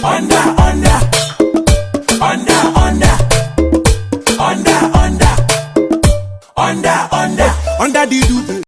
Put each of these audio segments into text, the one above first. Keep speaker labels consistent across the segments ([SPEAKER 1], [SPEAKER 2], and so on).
[SPEAKER 1] Under the duvet.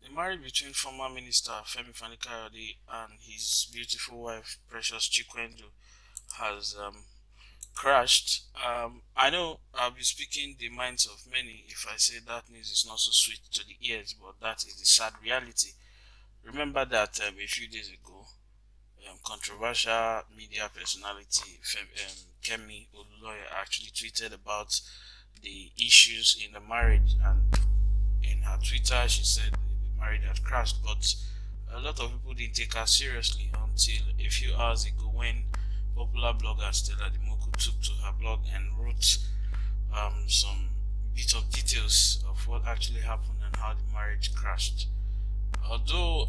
[SPEAKER 2] The marriage between former Minister Femi Fani Kayode and his beautiful wife Precious Chikwendu has crashed. I know I'll be speaking the minds of many if I say that news is not so sweet to the ears, but that is the sad reality. Remember that a few days ago, controversial media personality Kemi Oluloye actually tweeted about the issues in the marriage, and in her Twitter she said the marriage had crashed, but a lot of people didn't take her seriously until a few hours ago when popular blogger Stella Dimoko took to her blog and wrote some bit of details of what actually happened and how the marriage crashed. Although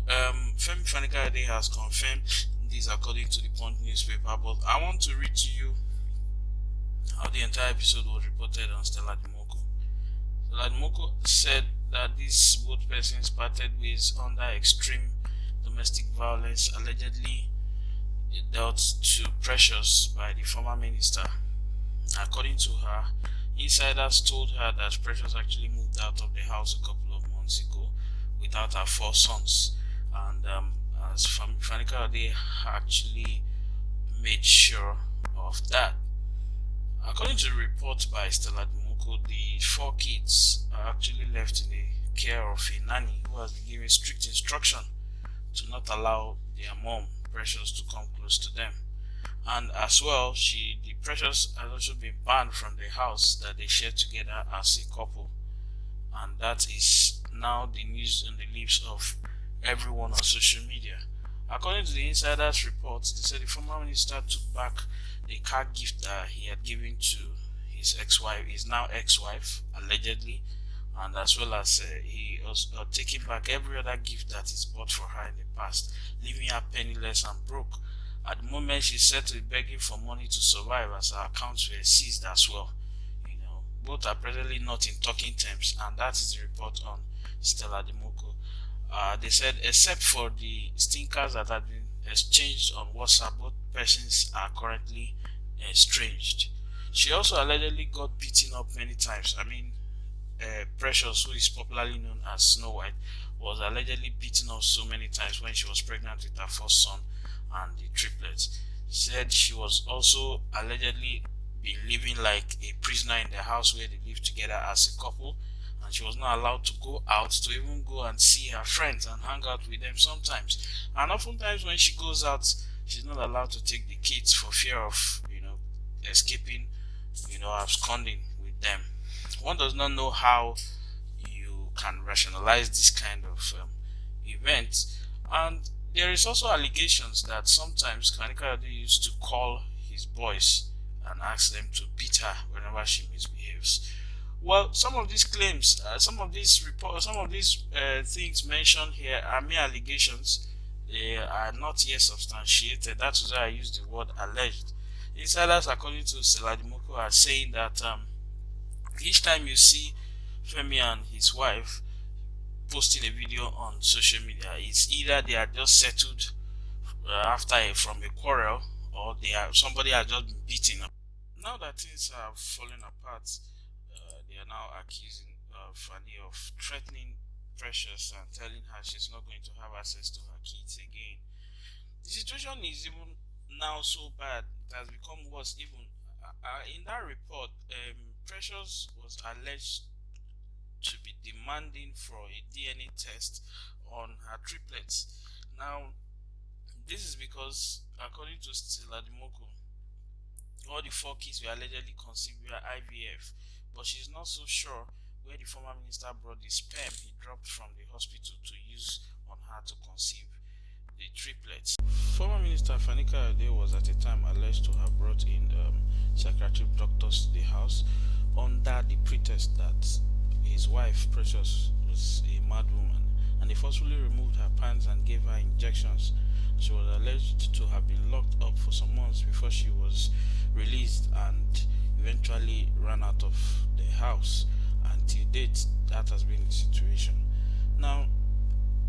[SPEAKER 2] Femi FaniKayode has confirmed this according to the Punch newspaper, but I want to read to you how the entire episode was reported on Stella Dimoko. Stella Dimoko said that these both persons parted ways under extreme domestic violence allegedly dealt to Precious by the former minister. According to her, insiders told her that Precious actually moved out of the house a couple of months ago without her 4 sons, and as Fani Kayode actually made sure of that. According to the report by Stella Dimoko, the 4 kids are actually left in the care of a nanny who has been given strict instruction to not allow their mom, Precious, to come close to them. And as well, the Precious has also been banned from the house that they share together as a couple. And that is now the news on the lips of everyone on social media. According to the insiders' reports, they said the former minister took back the car gift that he had given to his ex-wife, his now ex-wife, allegedly, and as well as he was taking back every other gift that he's bought for her in the past, leaving her penniless and broke. At the moment, she's said to be begging for money to survive as her accounts were seized as well. Both are presently not in talking terms, and that is the report on Stella Dimoko. They said except for the stinkers that had been exchanged on WhatsApp, both persons are currently estranged. She also allegedly got beaten up many times. Precious, who is popularly known as Snow White, was allegedly beaten up so many times when she was pregnant with her first son and the triplets. Said she was also allegedly been living like a prisoner in the house where they lived together as a couple, and she was not allowed to go out to even go and see her friends and hang out with them sometimes. And oftentimes when she goes out, she's not allowed to take the kids for fear of escaping, absconding with them. One does not know how you can rationalize this kind of event. And there is also allegations that sometimes Kanikayode used to call his boys and ask them to beat her whenever she misbehaves. Well, some of these claims, some of these reports, some of these things mentioned here are mere allegations. They are not yet substantiated. That's why I use the word alleged. Insiders, according to Stella Dimoko, are saying that each time you see Femi and his wife posting a video on social media, it's either they are just settled from a quarrel, or somebody has just been beaten up. Now that things are falling apart, they are now accusing Fani of threatening Precious and telling her she's not going to have access to her kids again. The situation is even now so bad, it has become worse even. In that report, Precious was alleged to be demanding for a DNA test on her triplets. Now, this is because, according to Stella Dimoko, all the four kids were allegedly conceived via IVF, but she's not so sure where the former minister brought the sperm he dropped from the hospital to use on her to conceive the triplets. Former Minister Fani Kayode was at a time alleged to have brought in psychiatric doctors to the house under the pretext that his wife, Precious, was a mad woman, and they forcefully removed her pants and gave her injections. She was alleged to have been locked up for some months before she was released and eventually ran out of the house. Until date, that has been the situation. Now,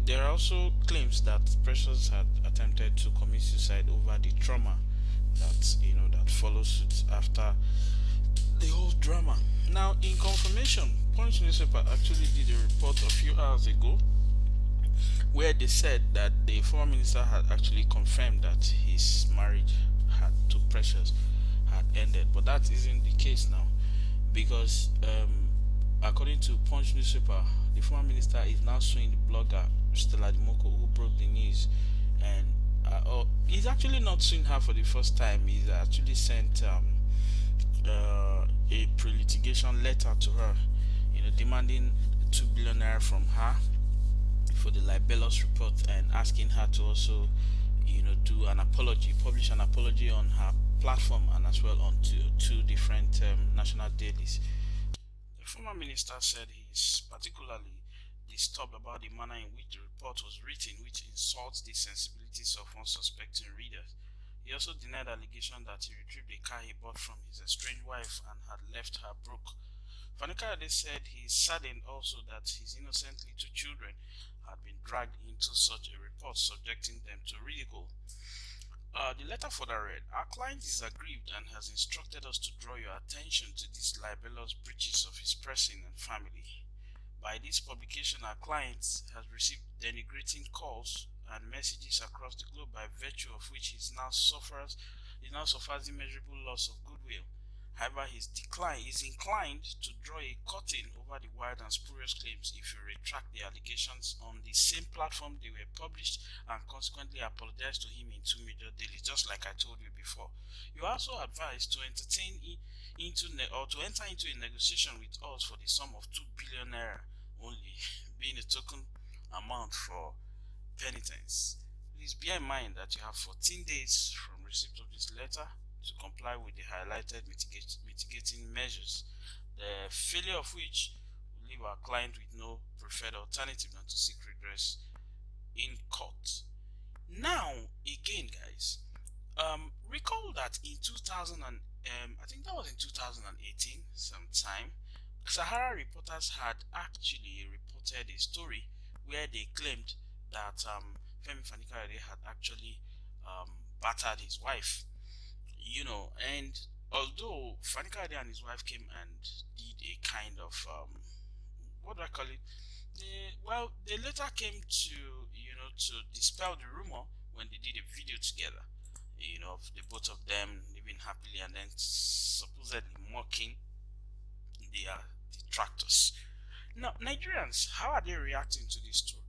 [SPEAKER 2] there are also claims that Precious had attempted to commit suicide over the trauma that follows suit after the whole drama. Now, in confirmation, Punch newspaper actually did a report a few hours ago where they said that the former minister had actually confirmed that his marriage to Precious had ended, but that isn't the case now because according to Punch newspaper, the former minister is now suing the blogger Stella Dimoko who broke the news, and he's actually not suing her for the first time. He's actually sent a pre-litigation letter to her, demanding 2 billion naira from her for the libelous report and asking her to also, do an apology, publish an apology on her platform and as well on two different national dailies. The former minister said he is particularly disturbed about the manner in which the report was written, which insults the sensibilities of unsuspecting readers. He also denied allegation that he retrieved a car he bought from his estranged wife and had left her broke. FaniKayode said he is saddened also that his innocent little children had been dragged into such a report, subjecting them to ridicule. The letter further read, "Our client is aggrieved and has instructed us to draw your attention to these libelous breaches of his person and family. By this publication, our client has received denigrating calls and messages across the globe, by virtue of which he now suffers immeasurable loss of goodwill. However, he is inclined to draw a curtain over the wild and spurious claims if you retract the allegations on the same platform they were published and consequently apologize to him in 2 major dailies, just like I told you before. You are also advised to enter into a negotiation with us for the sum of 2 billion naira only, being a token amount for penitence. Please bear in mind that you have 14 days from receipt of this letter to comply with the highlighted mitigating measures, the failure of which will leave our client with no preferred alternative than to seek redress in court." Now, again, guys, recall that in 2000 and I think that was in 2018 sometime, Sahara reporters had actually reported a story where they claimed that Femi FaniKayode had actually battered his wife, and although FaniKayode and his wife came and did a kind of what do I call it? They later came to dispel the rumor when they did a video together, of the both of them living happily and then supposedly mocking their detractors. Now, Nigerians, how are they reacting to this story?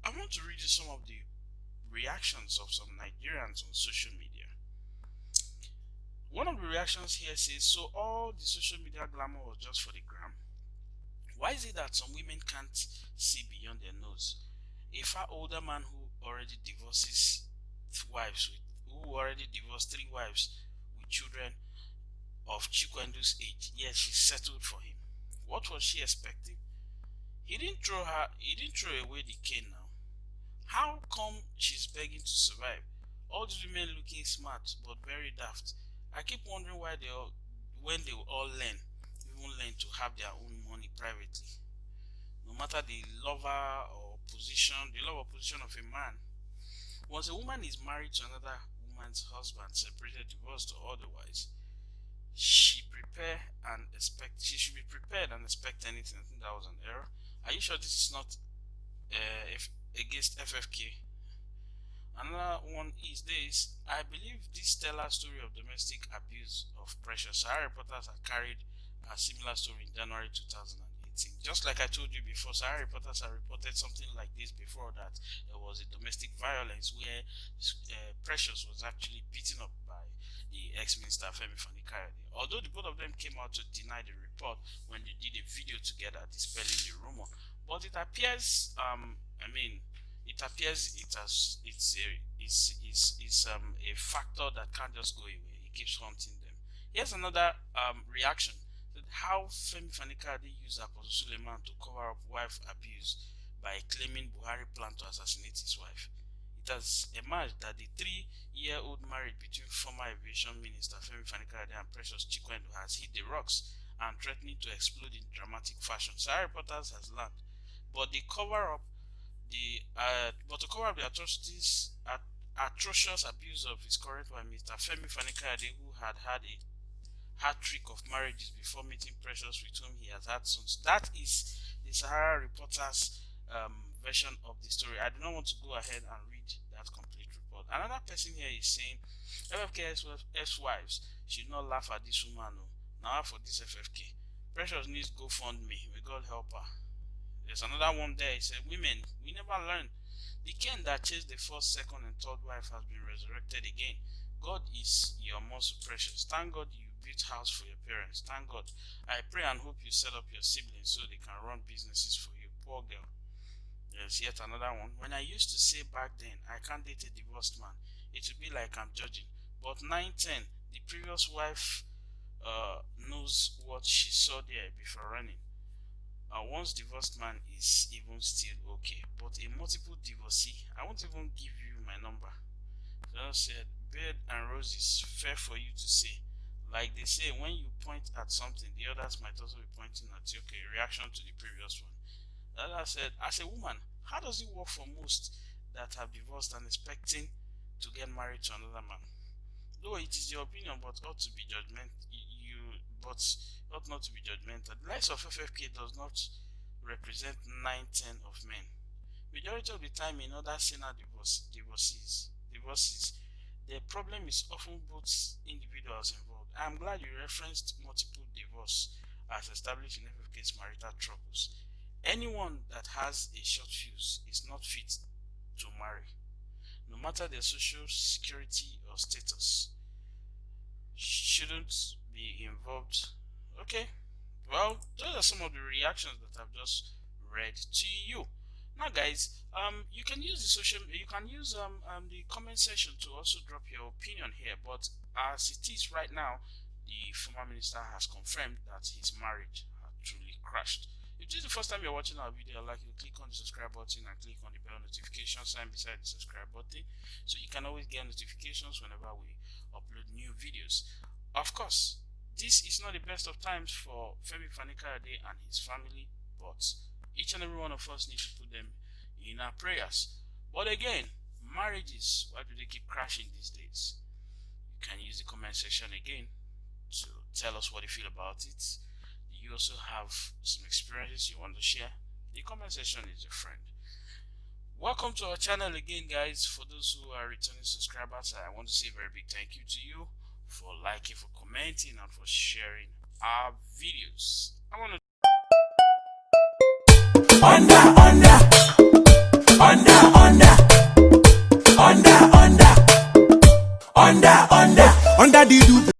[SPEAKER 2] I want to read you some of the reactions of some Nigerians on social media. One of the reactions here says, "So all the social media glamour was just for the gram? Why is it that some women can't see beyond their nose? A far older man who already divorced 3 wives with children of Chikwendu's age, yet she settled for him. What was she expecting? He didn't throw away the cane now. How come she's begging to survive? All these women looking smart but very daft. I keep wondering when they will all learn to have their own money privately. No matter the love or position of a man. Once a woman is married to another woman's husband, separated, divorced, or otherwise, she should be prepared and expect anything." I think that was an error. Are you sure this is not if against FFK. Another one is this. I believe this stellar story of domestic abuse of Precious. Sahara reporters have carried a similar story in January 2018. Just like I told you before, Sahara reporters have reported something like this before, that there was a domestic violence where Precious was actually beaten up by the ex-minister Femi Fani Kayode. Although the both of them came out to deny the report when they did a video together dispelling the rumor, but it appears, it appears it's a factor that can't just go away. It keeps haunting them. Here's another reaction: how Femi FaniKayode used Apostle Suleiman to cover up wife abuse by claiming Buhari planned to assassinate his wife. It has emerged that the 3-year-old marriage between former aviation minister Femi FaniKayode and Precious Chikwendu has hit the rocks and threatening to explode in dramatic fashion. Sahara reporters has learned, but to cover up the atrocious abuse of his current wife, Mr. Femi FaniKayode, who had had a hat trick of marriages before meeting Precious, with whom he has had sons. That is the Sahara reporters' version of the story. I do not want to go ahead and read that complete report. Another person here is saying FFK ex-wives should not laugh at this woman. No. Now for this FFK, Precious needs GoFundMe. May God help her. There's another one there. He said, women, we never learn. The Ken that chased the first, second, and third wife has been resurrected again. God is your most precious. Thank God you built house for your parents. Thank God. I pray and hope you set up your siblings so they can run businesses for you. Poor girl. There's yet another one. When I used to say back then, I can't date a divorced man, it would be like I'm judging. But 9-10, the previous wife knows what she saw there before running. Once divorced man is even still okay, but a multiple divorcee, I won't even give you my number. Just said, bed and roses, fair for you to say. Like they say, when you point at something, the others might also be pointing at you. Okay, reaction to the previous one. The other said, as a woman, how does it work for most that have divorced and expecting to get married to another man? Though it is your opinion, but ought to be ought not to be judgmental. The likes of FFK does not represent 9-10 of men. Majority of the time in other senior divorces, the problem is often both individuals involved. I am glad you referenced multiple divorce as established in FFK's marital troubles. Anyone that has a short fuse is not fit to marry, no matter their social security or status. Shouldn't be involved. Okay, well, those are some of the reactions that I've just read to you. Now, guys, you can use the comment section to also drop your opinion here. But as it is right now, the former minister has confirmed that his marriage had truly crashed. If this is the first time you're watching our video, I'd like you to click on the subscribe button and click on the bell notification sign beside the subscribe button, so you can always get notifications whenever we upload new videos. Of course, this is not the best of times for Femi FaniKayode and his family, but each and every one of us need to put them in our prayers. But again, marriages, why do they keep crashing these days? You can use the comment section again to tell us what you feel about it. You also have some experiences you want to share. The comment section is your friend. Welcome to our channel again, guys. For those who are returning subscribers, I want to say a very big thank you to you for liking, for commenting, and for sharing our videos. I want to
[SPEAKER 1] under the